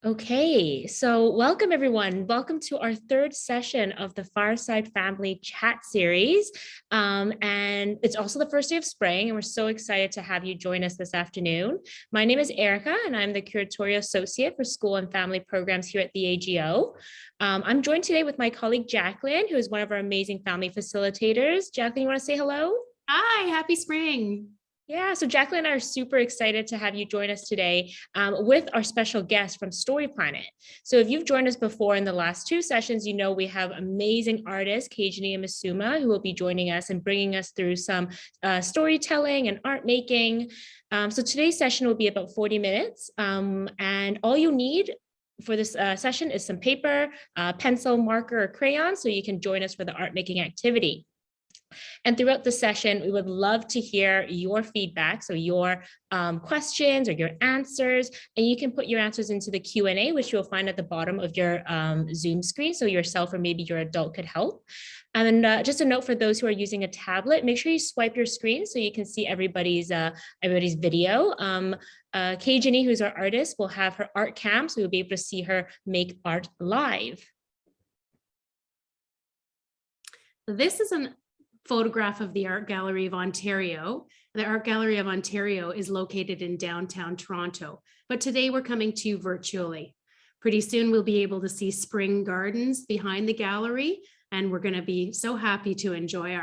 Okay, so welcome everyone. Welcome to our third session of the Fireside Family Chat Series. And it's also the first day of spring, and we're so excited to have you join us this afternoon. My name is Erica, and I'm the Curatorial Associate for School and Family Programs here at the AGO. I'm joined today with my colleague Jacqueline, who is one of our amazing family facilitators. Jacqueline, you want to say hello? Hi, happy spring. Yeah, so Jacqueline and I are super excited to have you join us today with our special guest from Story Planet. So if you've joined us before in the last two sessions, you know we have amazing artist Kajani and Masuma who will be joining us and bringing us through some storytelling and art making. So today's session will be about 40 minutes, and all you need for this session is some paper, pencil, marker, or crayon, so you can join us for the art making activity. And throughout the session, we would love to hear your feedback, so your questions or your answers, and you can put your answers into the Q&A, which you'll find at the bottom of your Zoom screen, so yourself or maybe your adult could help. And just a note for those who are using a tablet, make sure you swipe your screen so you can see everybody's video. Kajani, who's our artist, will have her art cam, so you'll be able to see her make art live. This is a photograph of the Art Gallery of Ontario. The Art Gallery of Ontario is located in downtown Toronto, but today we're coming to you virtually. Pretty soon we'll be able to see spring gardens behind the gallery, and we're going to be so happy to enjoy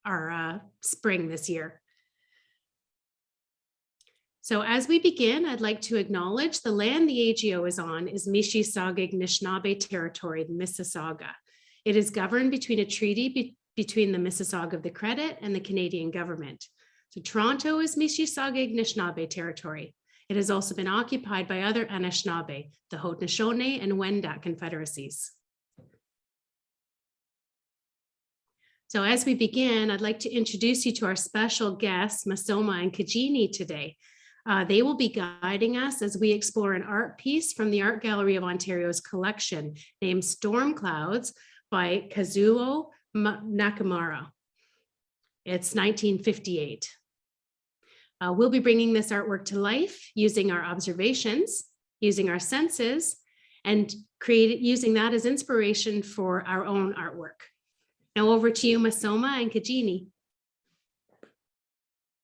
our spring this year. So as we begin, I'd like to acknowledge the land the AGO is on is Mississauga Anishinaabe territory, Mississauga. It is governed between a treaty between the Mississauga of the Credit and the Canadian government. So Toronto is Mississauga Anishinaabe territory. It has also been occupied by other Anishinaabe, the Haudenosaunee and Wendat confederacies. So as we begin, I'd like to introduce you to our special guests, Masoma and Kajani today. They will be guiding us as we explore an art piece from the Art Gallery of Ontario's collection named Storm Clouds by Kazuo Nakamura. It's 1958. We'll be bringing this artwork to life using our observations, using our senses, and using that as inspiration for our own artwork. Now over to you, Masoma and Kajani.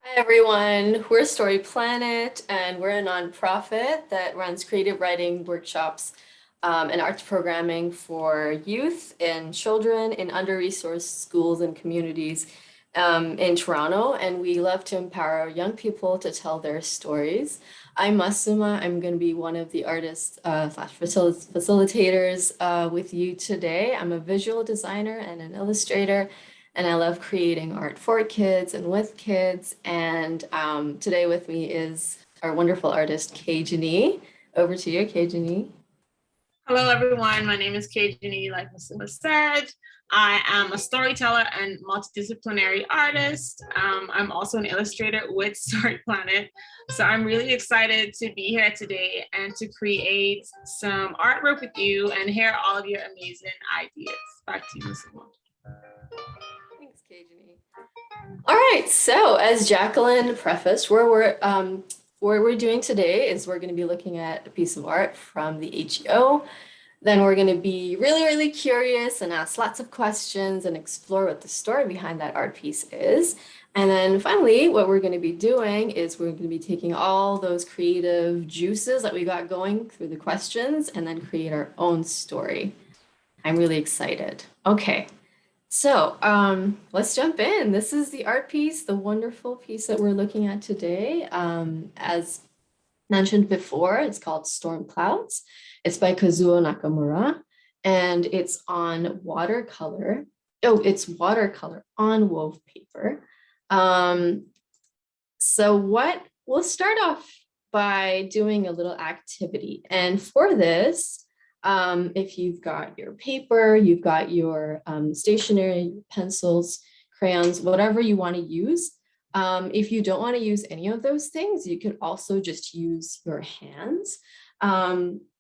Hi everyone, we're Story Planet, and we're a nonprofit that runs creative writing workshops and arts programming for youth and children in under-resourced schools and communities in Toronto. And we love to empower young people to tell their stories. I'm Masuma. I'm going to be one of the artists facilitators with you today. I'm a visual designer and an illustrator, and I love creating art for kids and with kids. And today with me is our wonderful artist, Kajani. Over to you, Kajani. Hello, everyone. My name is Kajani, like Masuma said. I am a storyteller and multidisciplinary artist. I'm also an illustrator with Story Planet. So I'm really excited to be here today and to create some artwork with you and hear all of your amazing ideas. Back to you, Masuma. Thanks, Kajani. All right, so as Jacqueline prefaced, what we're doing today is we're going to be looking at a piece of art from the AGO. Then we're going to be really curious and ask lots of questions and explore what the story behind that art piece is. And then finally, what we're going to be doing is we're going to be taking all those creative juices that we got going through the questions and then create our own story. I'm really excited. Okay. So let's jump in. This is the art piece, the wonderful piece that we're looking at today. As mentioned before, it's called Storm Clouds. It's by Kazuo Nakamura, and it's on watercolor. Oh, it's watercolor on wove paper. So we'll start off by doing a little activity. And for this, if you've got your paper, you've got your stationery, pencils, crayons, whatever you want to use. If you don't want to use any of those things, you could also just use your hands.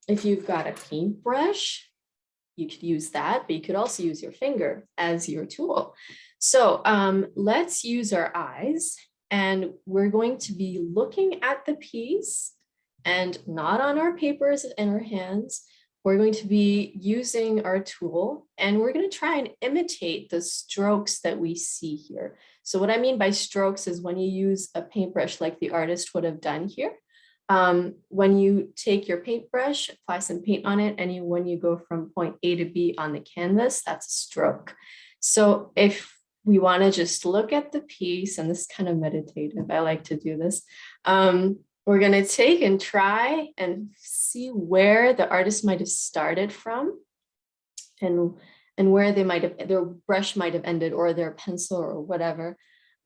If you've got a paintbrush, you could use that, but you could also use your finger as your tool. So let's use our eyes, and we're going to be looking at the piece and not on our papers in our hands. We're going to be using our tool and we're going to try and imitate the strokes that we see here. So what I mean by strokes is when you use a paintbrush like the artist would have done here. When you take your paintbrush, apply some paint on it, and when you go from point A to B on the canvas, that's a stroke. So if we want to just look at the piece, and this is kind of meditative, I like to do this. We're going to take and try and see where the artist might have started from and where they might have, their brush might have ended or their pencil or whatever.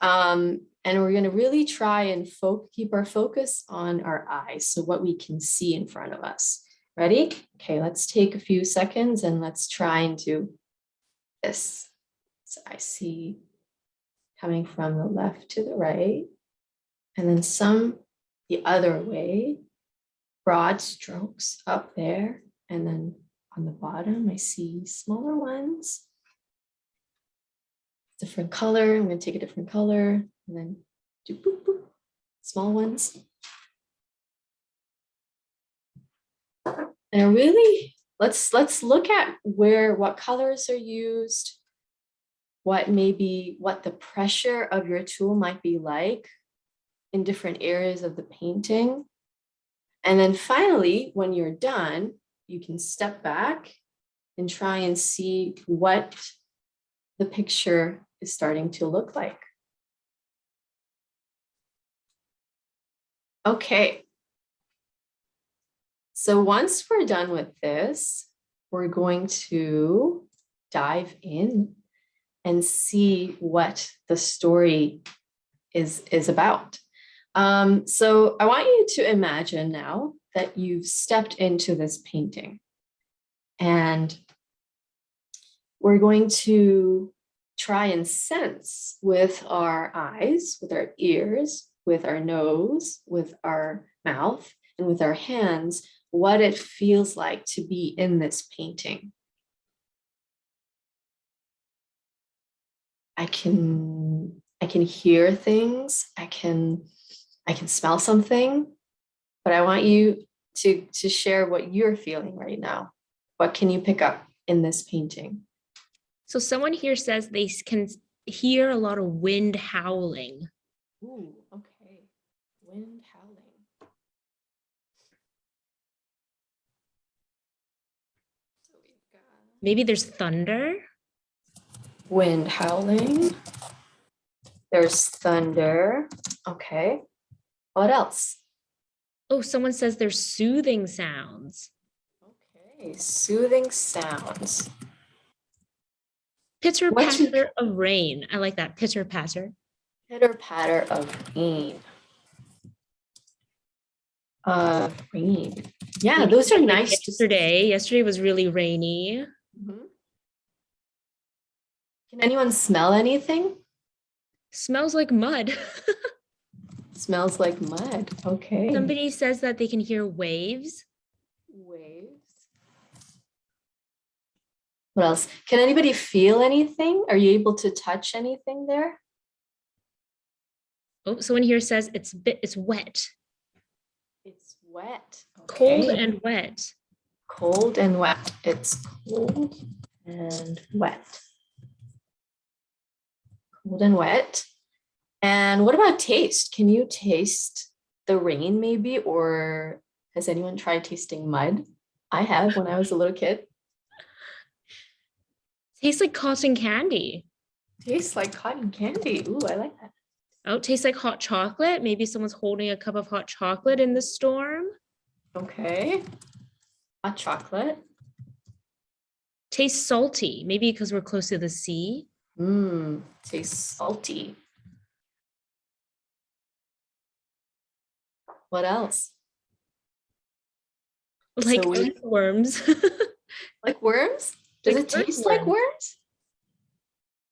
And we're going to really try and keep our focus on our eyes, so what we can see in front of us. Ready? Okay, let's take a few seconds and let's try and do this. So I see coming from the left to the right, and then some the other way, broad strokes up there, and then on the bottom I see smaller ones. Different color. I'm going to take a different color and then do boop, boop, small ones. And really, let's look at what colors are used, what the pressure of your tool might be like in different areas of the painting. And then finally, when you're done, you can step back and try and see what the picture is starting to look like. Okay. So once we're done with this, we're going to dive in and see what the story is about. So I want you to imagine now that you've stepped into this painting, and we're going to try and sense with our eyes, with our ears, with our nose, with our mouth, and with our hands, what it feels like to be in this painting. I can hear things, I can smell something, but I want you to share what you're feeling right now. What can you pick up in this painting? So someone here says they can hear a lot of wind howling. Ooh, okay. Wind howling. So we've got Maybe there's thunder. wind howling. There's thunder. Okay. What else? Oh, someone says there's soothing sounds. Okay, soothing sounds. Pitter What's your- patter of rain. I like that. Pitter patter. Pitter patter of rain. Rain. Yeah, Maybe those are like nice. Yesterday was really rainy. Mhm. Can anyone smell anything? Smells like mud. Smells like mud. Okay. Somebody says that they can hear waves. Waves. What else? Can anybody feel anything? Are you able to touch anything there? Oh, someone here says it's wet. It's wet. Cold Okay. and wet. Cold and wet. It's cold and wet. Cold and wet. And what about taste? Can you taste the rain maybe? Or has anyone tried tasting mud? I have when I was a little kid. Tastes like cotton candy. Tastes like cotton candy. Ooh, I like that. Oh, it tastes like hot chocolate. Maybe someone's holding a cup of hot chocolate in the storm. Okay. Hot chocolate. Tastes salty. Maybe because we're close to the sea. Tastes salty. What else? Like So worms. like worms? Does Like it taste like earthworms. worms?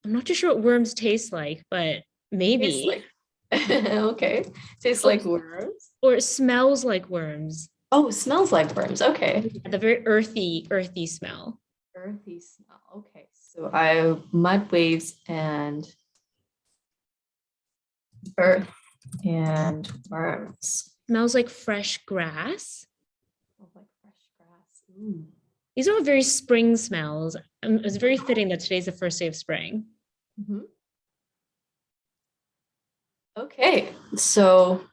I'm not too sure what worms taste like, but maybe. Tastes like okay. Tastes like worms. Or it smells like worms. Oh, smells like worms. Okay. The very earthy smell. Earthy smell. Okay. So I mud waves and earth and worms. Smells like fresh grass. Smells like fresh grass. Ooh. These are all very spring smells. It's very fitting that today's the first day of spring. Mhm. Okay, so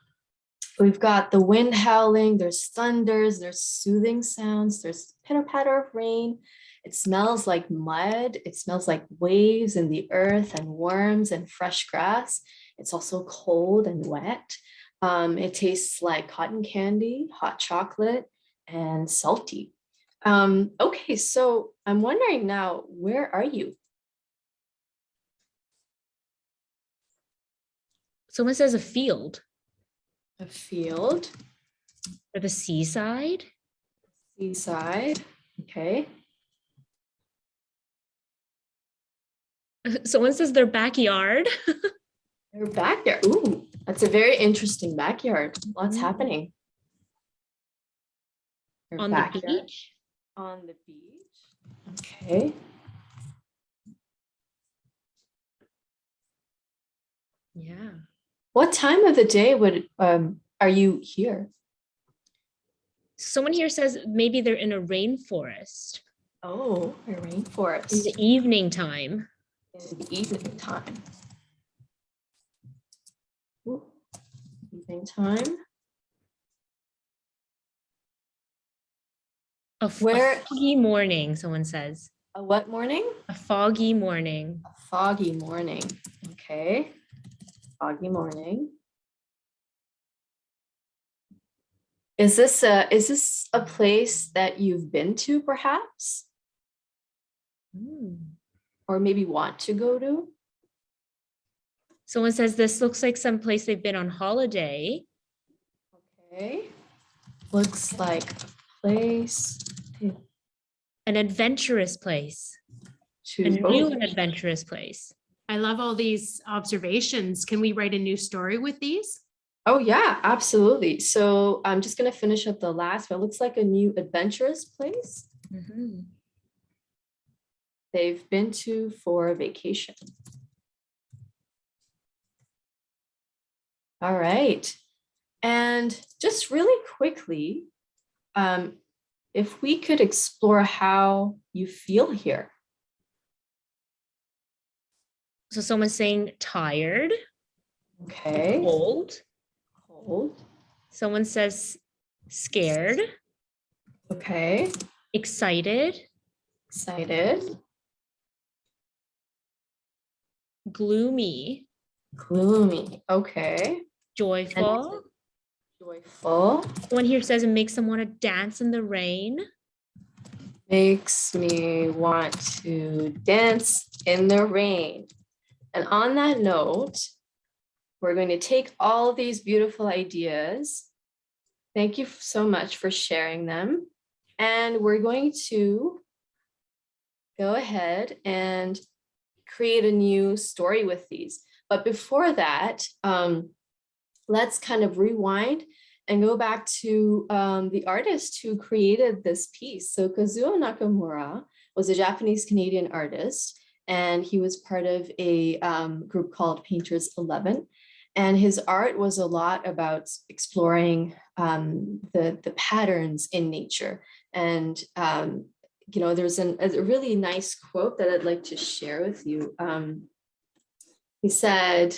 we've got the wind howling, there's thunders, there's soothing sounds, there's pitter patter of rain. It smells like mud. It smells like waves in the earth and worms and fresh grass. It's also cold and wet. It tastes like cotton candy, hot chocolate, and salty. Okay, so I'm wondering now, where are you? Someone says a field A field, or the seaside. seaside, okay. Someone says their backyard. Your backyard. Ooh, that's a very interesting backyard. Lots Mhm. happening. Your On the backyard. beach. On the beach. Okay. Yeah. What time of the day would are you here? Someone here says maybe they're in a rainforest Oh, a in rainforest the evening time. in the evening time. Ooh, evening time. A Where- foggy morning, someone says. A what morning? A foggy morning. A foggy morning. Okay. Foggy morning. Is this a place that you've been to perhaps? Or maybe want to go to? Someone says this looks like some place they've been on holiday. Okay. Looks like a place An adventurous place. to A new and adventurous place. I love all these observations. Can we write a new story with these? Oh yeah, absolutely. So I'm just gonna finish up the last one. It looks like a new adventurous place Mhm. they've been to for a vacation. All right. And just really quickly, if we could explore how you feel here. So someone's saying tired, Okay. cold. Cold. Someone says scared, Okay. excited, Excited. gloomy, Gloomy. Okay. joyful. Joyful. Someone here says it makes them want to dance in the rain. Makes me want to dance in the rain. And on that note, we're going to take all of these beautiful ideas. Thank you so much for sharing them. And we're going to go ahead and create a new story with these. But before that, let's kind of rewind and go back to the artist who created this piece. So Kazuo Nakamura was a Japanese Canadian artist, and he was part of a group called Painters 11. And his art was a lot about exploring the patterns in nature. And you know, there's a really nice quote that I'd like to share with you. He said,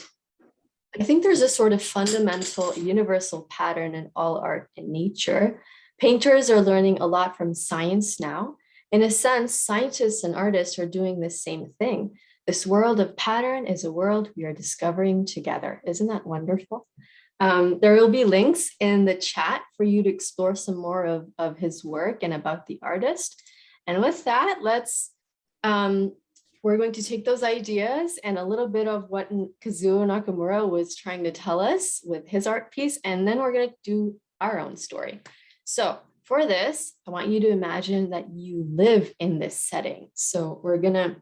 I think there's a sort of fundamental universal pattern in all art and nature. Painters are learning a lot from science now. In a sense, scientists and artists are doing the same thing. This world of pattern is a world we are discovering together. Isn't that wonderful? There will be links in the chat for you to explore some more of his work and about the artist. And with that, we're going to take those ideas and a little bit of what Kazuo Nakamura was trying to tell us with his art piece, and then we're going to do our own story. So for this, I want you to imagine that you live in this setting. So we're going to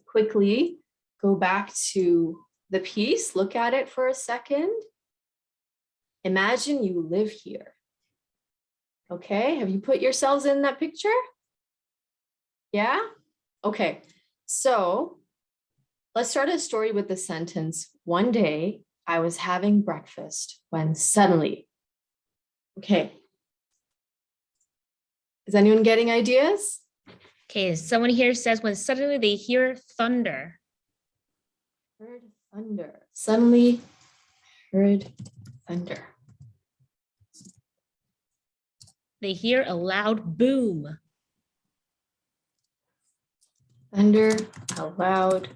quickly go back to the piece, look at it for a second. Imagine you live here. Okay, have you put yourselves in that picture? Yeah? Okay. So let's start a story with the sentence, one day I was having breakfast when suddenly Okay. Is anyone getting ideas? Okay, someone here says when suddenly they hear thunder. Heard thunder. Suddenly heard thunder. They hear a loud boom. Thunder, a loud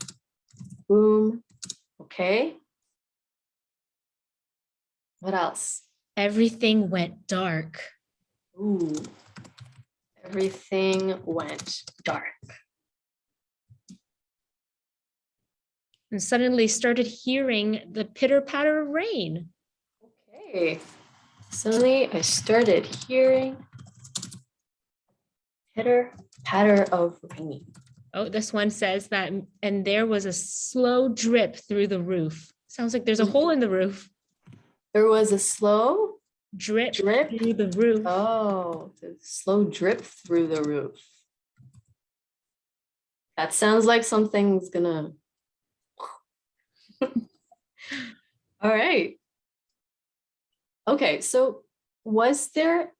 boom. Okay. What else? Everything went dark. Ooh. Everything went dark. And suddenly started hearing the pitter patter of rain. Okay. Suddenly I started hearing pitter patter of rain. Oh, this one says that, and there was a slow drip through the roof. Sounds like there's a hole in the roof. There was a slow Drip drip. through the roof. Oh, the slow drip through the roof. That sounds like something's gonna. All right. Okay, so is there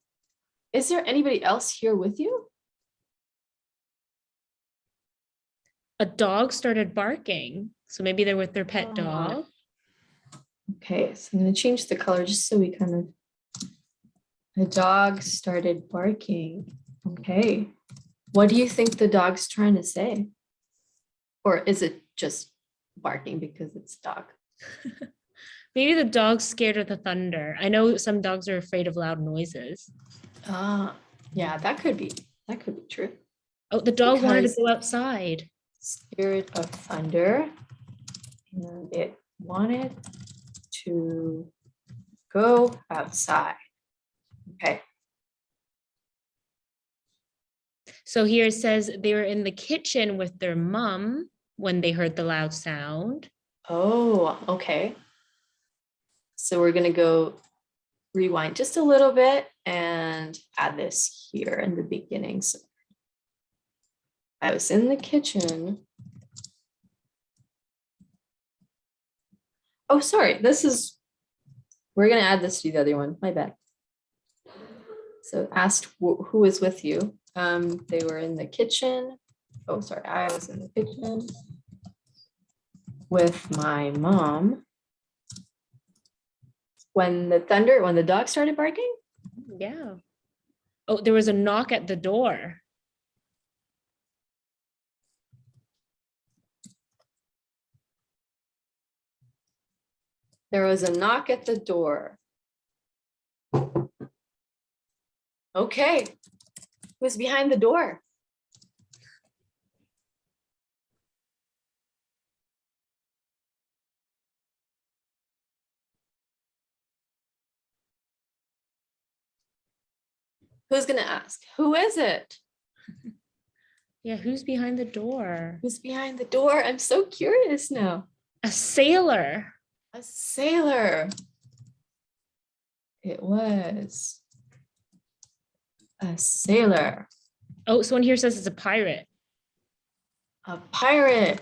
anybody else here with you? A dog started barking. So maybe they're with their pet Oh. dog. Okay, so I'm gonna change the color just so we kind of. The dog started barking. Okay. What do you think the dog's trying to say? Or is it just barking because it's dog? Maybe the dog's scared of the thunder. I know some dogs are afraid of loud noises. Yeah, that could be true. Oh, the dog wanted to Because- go outside. Spirit of thunder. And it wanted to go outside. Okay. So here it says they were in the kitchen with their mom when they heard the loud sound. Oh, okay. So we're gonna go rewind just a little bit and add this here in the beginning. So I was in the kitchen. Oh, sorry, we're gonna add this to the other one, my bad. So asked who was with you. They were in the kitchen. Oh, sorry, I was in the kitchen with my mom. When the dog started barking? Yeah. Oh, there was a knock at the door. There was a knock at the door. Okay. Who's behind the door? Who's gonna ask? Who is it? Yeah, who's behind the door? Who's behind the door? I'm so curious now. A sailor. A sailor. It was a sailor. Oh, someone here says it's a pirate. A pirate.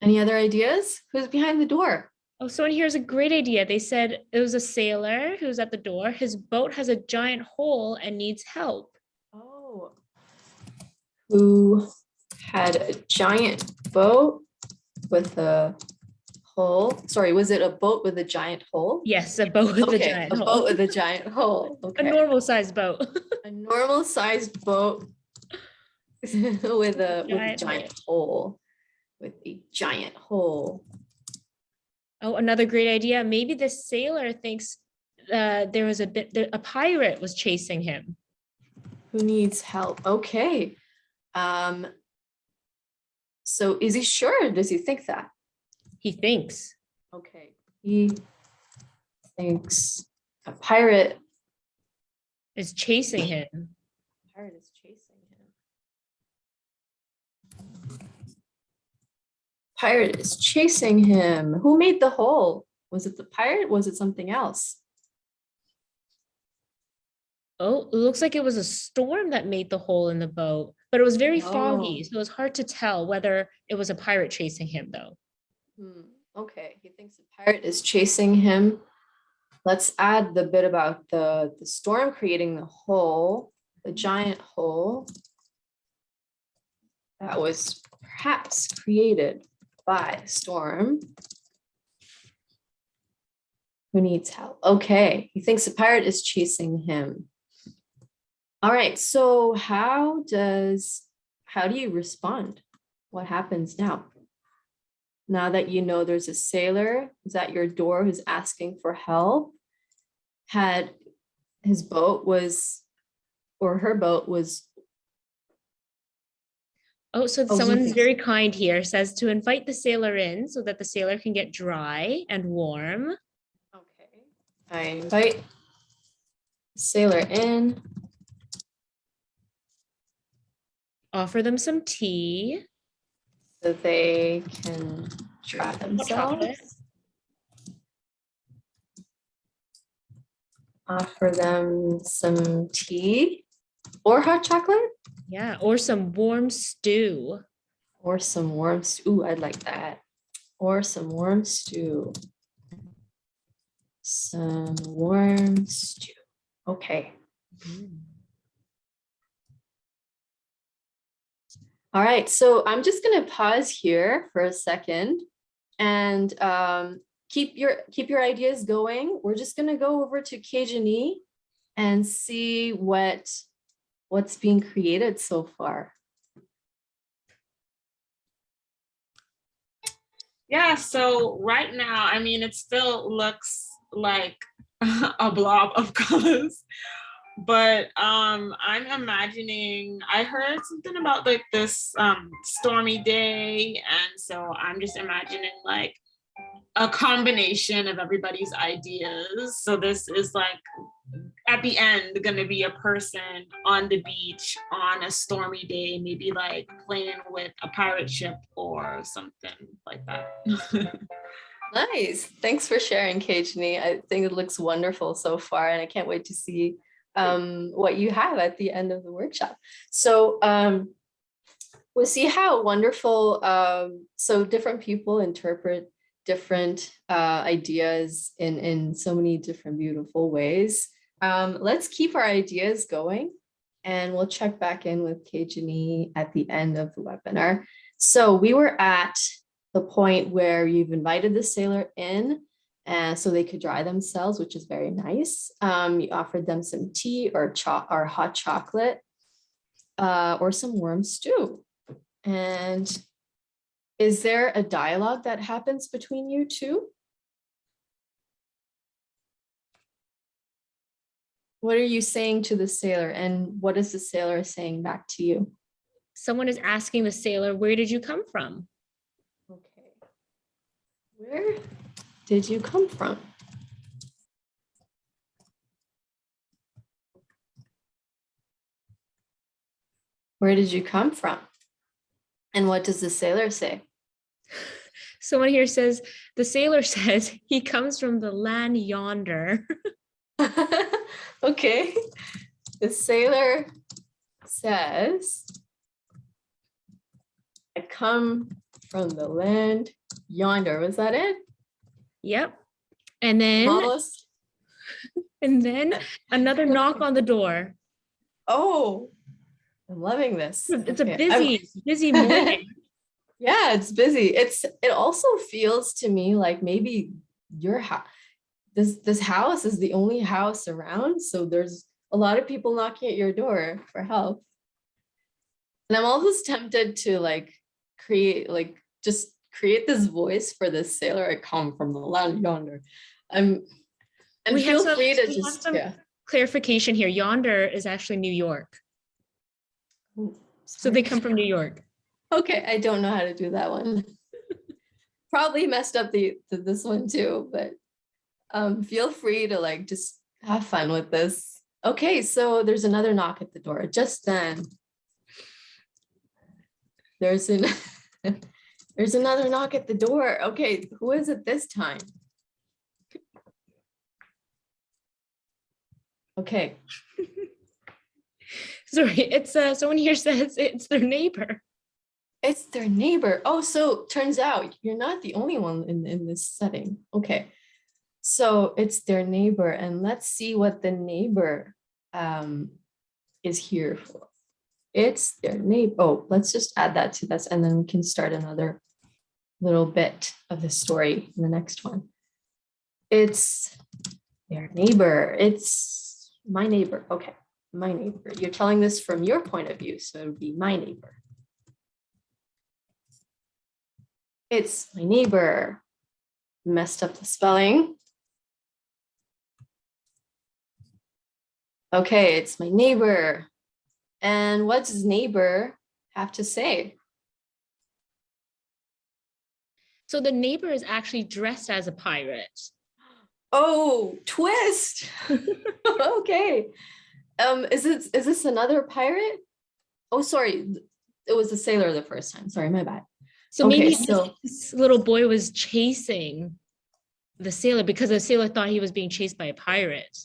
Any other ideas? Who's behind the door? Oh, someone here has a great idea. They said it was a sailor who's at the door. His boat has a giant hole and needs help. Oh. Who had a giant boat with a hole? Sorry, was it a boat with a giant hole? Yes, a boat with a Okay, giant a hole. boat with a giant hole. A Okay. normal sized boat. A normal sized boat with a giant hole. With a giant hole. Oh, another great idea. Maybe the sailor thinks there was a pirate was chasing him. Who needs help? Okay. So is he sure? Does he think that? He thinks. Okay. He thinks a pirate Is chasing him. is chasing him. Pirate is chasing him. Who made the hole? Was it the pirate? Was it something else? Oh, it looks like it was a storm that made the hole in the boat, but it was very foggy, Oh. so it was hard to tell whether it was a pirate chasing him, though. Okay, he thinks a pirate is chasing him. Let's add the bit about the storm creating the hole, the giant hole that was perhaps created by a storm. Who needs help? Okay, he thinks a pirate is chasing him. All right, so how do you respond? What happens now? Now that you know there's a sailor who's at your door who's asking for help, had his boat was, or her boat was. Oh, so someone's very kind here, says to invite the sailor in so that the sailor can get dry and warm. Okay, I invite sailor in. Offer them some tea. So they can dry themselves. Offer them some tea or hot chocolate. Yeah, or some warm stew. Or some warm stew. Ooh, I'd like that. Or some warm stew. Some warm stew. Okay. All right, so I'm just going to pause here for a second and keep your ideas going. We're just going to go over to Cajun and see what's being created so far. Yeah, so right now, I mean, it still looks like a blob of colors, but I'm imagining, I heard something about like this stormy day, and so I'm just imagining like a combination of everybody's ideas. So this is like at the end going to be a person on the beach on a stormy day, maybe like playing with a pirate ship or something like that. Nice. Thanks for sharing, Cajun. I think it looks wonderful so far, and I can't wait to see what you have at the end of the workshop. So we'll see how wonderful, so different people interpret different ideas in so many different beautiful ways. Let's keep our ideas going, and we'll check back in with Cajun at the end of the webinar. So we were at the point where you've invited the sailor in so they could dry themselves, which is very nice. You offered them some tea or hot chocolate or some warm stew. And is there a dialogue that happens between you two? What are you saying to the sailor, and what is the sailor saying back to you? Someone is asking the sailor, where did you come from? Okay. Where did you come from? Where did you come from? And what does the sailor say? Someone here says, the sailor says he comes from the land yonder. Okay. The sailor says, I come from the land yonder. Was that it? Yep. And then, Almost. and then another knock on the door. Oh, I'm loving this. It's Okay. a busy morning. Yeah, it's busy. It also feels to me like maybe your house, this house is the only house around. So there's a lot of people knocking at your door for help. And I'm almost tempted to like create this voice for this sailor. I come from the land yonder. And feel free to just clarification here. Yonder is actually New York. Oh, so they come from New York. Okay, I don't know how to do that one. Probably messed up this one too, but feel free to like just have fun with this. Okay, so there's another knock at the door. Just then, there's another knock at the door. Okay, who is it this time? Okay. Sorry, it's someone here says it's their neighbor. It's their neighbor. Oh, so turns out you're not the only one in this setting. Okay. So it's their neighbor, and let's see what the neighbor is here for. It's their neighbor. Oh, let's just add that to this, and then we can start another little bit of the story in the next one. It's their neighbor. It's my neighbor. Okay, my neighbor. You're telling this from your point of view, so it would be my neighbor. It's my neighbor. Messed up the spelling. Okay, it's my neighbor. And what does neighbor have to say? So the neighbor is actually dressed as a pirate. Oh, twist. Okay. Is this another pirate? Oh, sorry. It was a sailor the first time. Sorry, my bad. So Okay, maybe so this little boy was chasing the sailor because the sailor thought he was being chased by a pirate.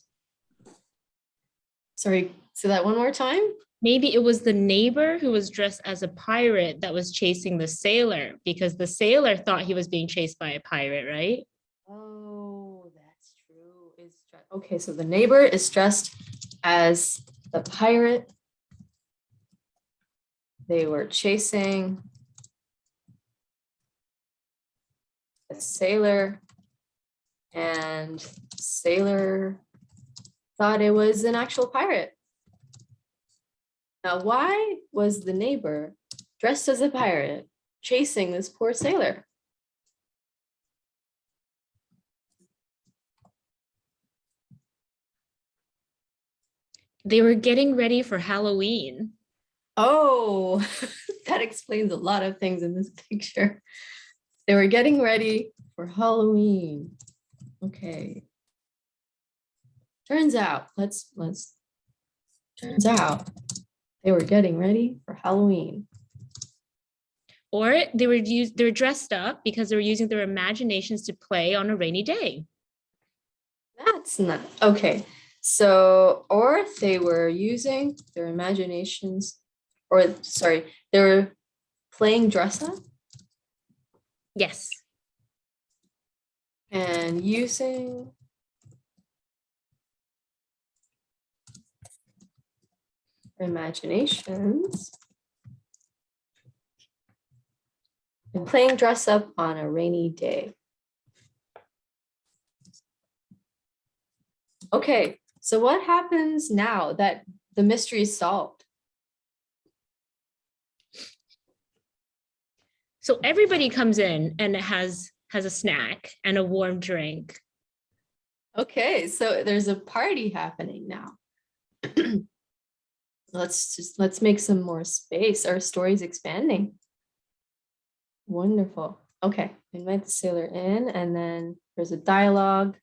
sorry, say that one more time. Maybe it was the neighbor who was dressed as a pirate that was chasing the sailor because the sailor thought he was being chased by a pirate, right? Oh, that's true. Okay, so the neighbor is dressed as the pirate. They were chasing a sailor, and sailor thought it was an actual pirate. Now, why was the neighbor dressed as a pirate chasing this poor sailor? They were getting ready for Halloween. Oh, that explains a lot of things in this picture. They were getting ready for Halloween. Okay. Turns out they were getting ready for Halloween. Or they were dressed up because they were using their imaginations to play on a rainy day. That's not okay. So, or they were using their imaginations, or sorry, they were playing dress up Yes. and using imaginations and playing dress up on a rainy day. Okay, so what happens now that the mystery is solved? So everybody comes in and has a snack and a warm drink. Okay, so there's a party happening now. Let's make some more space. Our story's expanding. Wonderful. Okay, invite the sailor in, and then there's a dialogue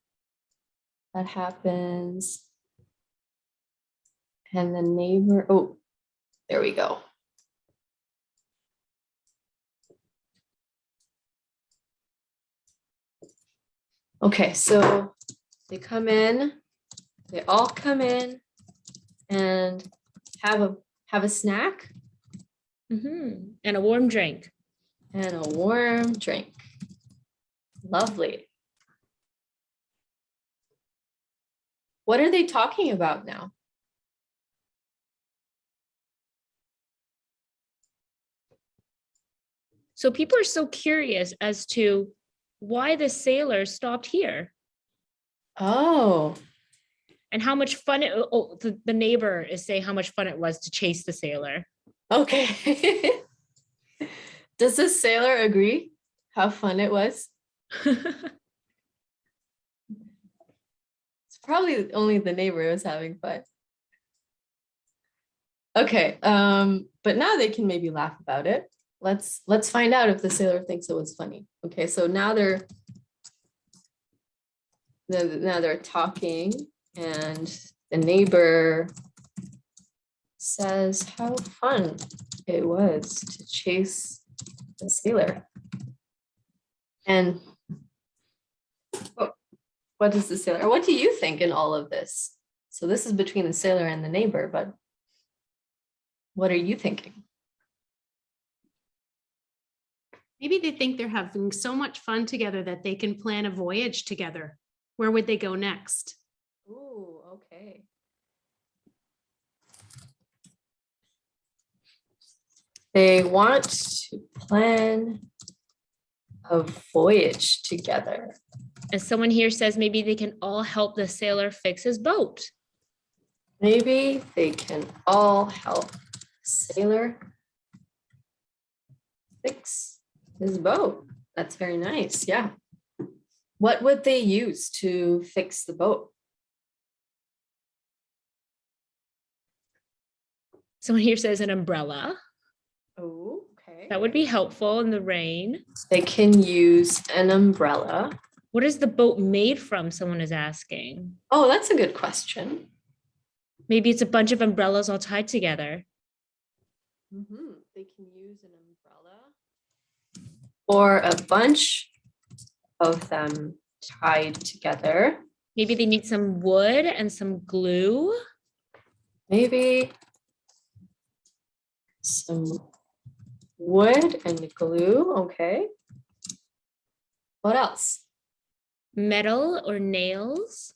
that happens. And the neighbor, oh, there we go. Okay, so they come in, they all come in and have a snack And a warm drink. and a warm drink. Lovely. What are they talking about now? So people are so curious as to why the sailor stopped here Oh, and how much fun the neighbor is saying how much fun it was to chase the sailor. okay. Does the sailor agree how fun it was? It's probably only the neighbor was having fun. Okay, but now they can maybe laugh about it. Let's find out if the sailor thinks it was funny. Okay, so now they're talking, and the neighbor says how fun it was to chase the sailor. And what does the sailor, what do you think in all of this? So this is between the sailor and the neighbor, but what are you thinking? Maybe they think they're having so much fun together that they can plan a voyage together. Where would they go next? Ooh, okay. They want to plan a voyage together. And someone here says maybe they can all help the sailor fix his boat. Maybe they can all help the sailor fix his boat. That's very nice. Yeah. What would they use to fix the boat? Someone here says an umbrella. Oh, okay. That would be helpful in the rain. They can use an umbrella. What is the boat made from? Someone is asking. Oh, that's a good question. Maybe it's a bunch of umbrellas all tied together. They can use an umbrella or a bunch of them tied together. Maybe they need some wood and some glue. Maybe some wood and glue. Okay. What else? Metal or nails.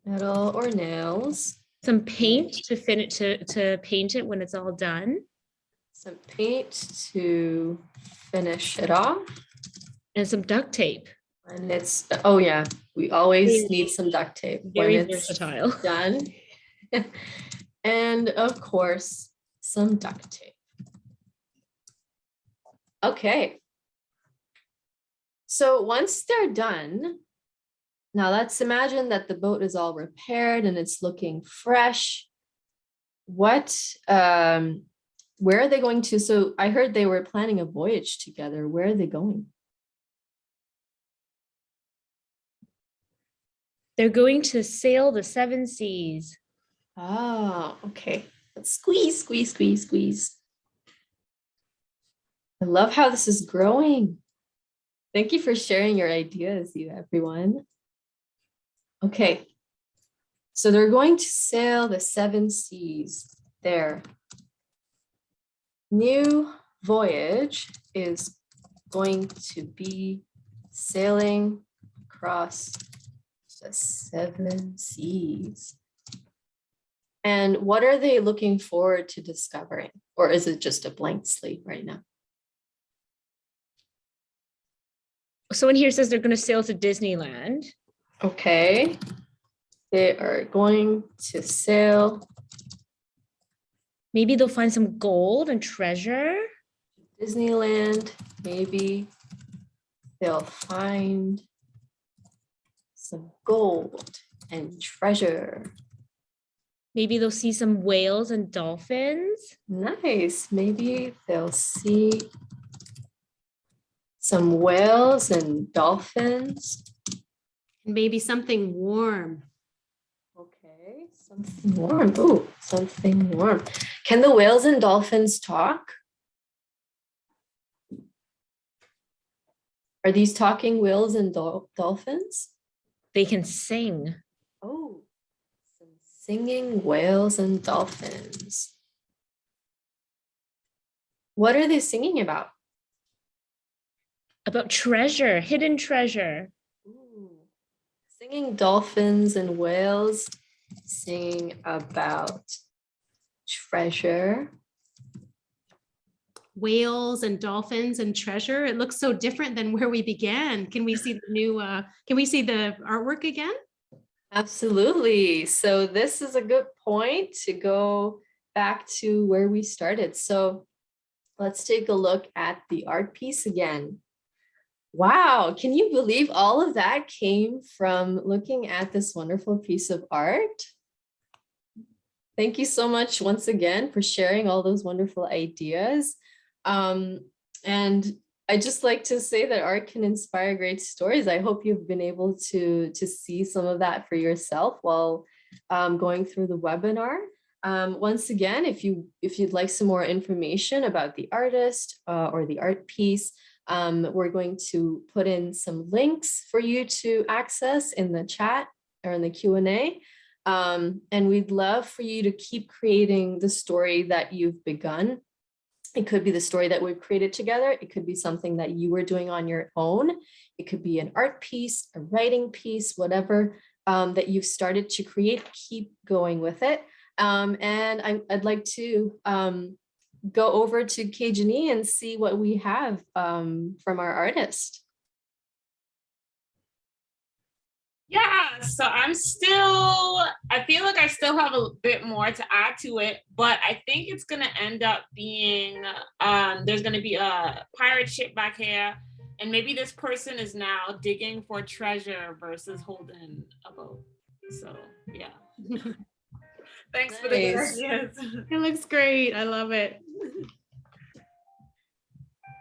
Metal or nails. Some paint to paint it when it's all done. Some paint to finish it off. And some duct tape. And it's, oh yeah, we always need some duct tape Very when it's versatile. done. And of course, some duct tape. Okay. So once they're done, now let's imagine that the boat is all repaired and it's looking fresh. What, where are they going to? So I heard they were planning a voyage together. Where are they going? They're going to sail the 7 seas. Oh, okay. Let's squeeze, squeeze, squeeze, squeeze. I love how this is growing. Thank you for sharing your ideas, you everyone. Okay. So they're going to sail the 7 seas. Their new voyage is going to be sailing across the 7 seas. And what are they looking forward to discovering? Or is it just a blank slate right now? Someone here says they're going to sail to Disneyland. Okay. They are going to sail. Maybe they'll find some gold and treasure. Disneyland. Maybe they'll find some gold and treasure. Maybe they'll see some whales and dolphins. Nice. Maybe they'll see some whales and dolphins. Maybe something warm. Okay, something warm. Ooh, something warm. Can the whales and dolphins talk? Are these talking whales and dolphins? They can sing. Oh, some singing whales and dolphins. What are they singing about? About treasure, hidden treasure. Ooh, singing dolphins and whales, singing about treasure. Whales and dolphins and treasure. It looks so different than where we began. Can we see the new, can we see the artwork again? Absolutely. So this is a good point to go back to where we started. So let's take a look at the art piece again. Wow, can you believe all of that came from looking at this wonderful piece of art? Thank you so much once again for sharing all those wonderful ideas. And I just like to say that art can inspire great stories. I hope you've been able to see some of that for yourself while going through the webinar. Once again, if you'd like some more information about the artist or the art piece, we're going to put in some links for you to access in the chat or in the Q&A. And we'd love for you to keep creating the story that you've begun. It could be the story that we've created together. It could be something that you were doing on your own. It could be an art piece, a writing piece, whatever that you've started to create. Keep going with it. And I'd like to go over to Kajani and see what we have from our artist. Yeah, so I feel like I still have a bit more to add to it, but I think it's gonna end up being, there's gonna be a pirate ship back here, and maybe this person is now digging for treasure versus holding a boat. So yeah. Thanks for the Nice. ideas. It looks great. I love it.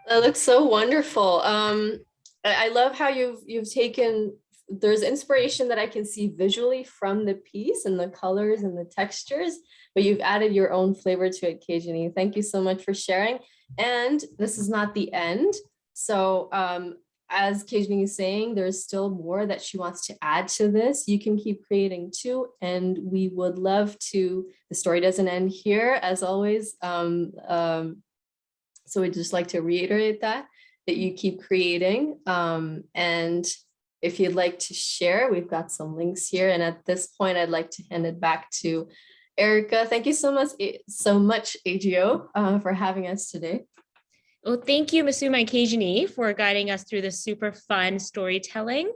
That looks so wonderful. I love how you've taken, there's inspiration that I can see visually from the piece and the colors and the textures, but you've added your own flavor to it, Kajani. Thank you so much for sharing. And this is not the end. So as Kajani is saying, there's still more that she wants to add to this. You can keep creating too, and we would love to, the story doesn't end here as always. So we'd just like to reiterate that you keep creating. And if you'd like to share, we've got some links here. And at this point, I'd like to hand it back to Erica. Thank you so much, AGO, for having us today. Well, thank you, Masuma and Kajani, for guiding us through this super fun storytelling.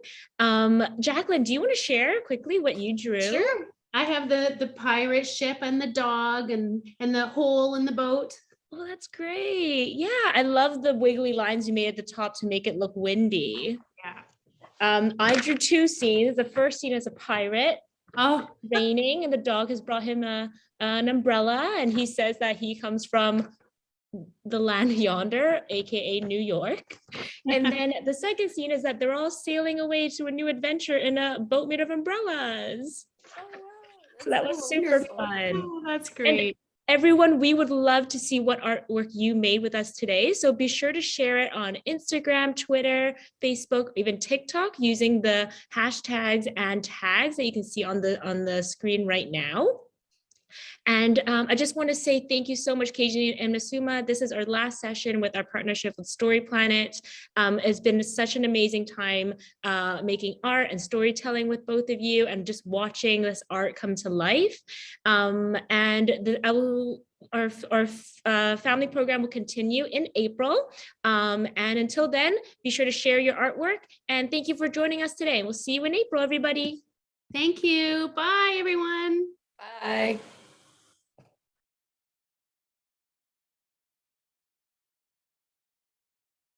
Jacqueline, do you want to share quickly what you drew? Sure. I have the pirate ship and the dog and the hole in the boat. Oh, that's great. Yeah, I love the wiggly lines you made at the top to make it look windy. Yeah. I drew two scenes. The first scene is a pirate raining, and the dog has brought him an umbrella, and he says that he comes from the land yonder, aka New York. And then the second scene is that they're all sailing away to a new adventure in a boat made of umbrellas. Oh, wow. So that was super fun. Oh, that's great. And everyone, we would love to see what artwork you made with us today. So be sure to share it on Instagram, Twitter, Facebook, even TikTok using the hashtags and tags that you can see on the screen right now. And I just want to say thank you so much, Kajani and Masuma. This is our last session with our partnership with Story Planet. It's been such an amazing time making art and storytelling with both of you and just watching this art come to life. Our family program will continue in April. And until then, be sure to share your artwork. And thank you for joining us today. We'll see you in April, everybody. Thank you. Bye, everyone. Bye.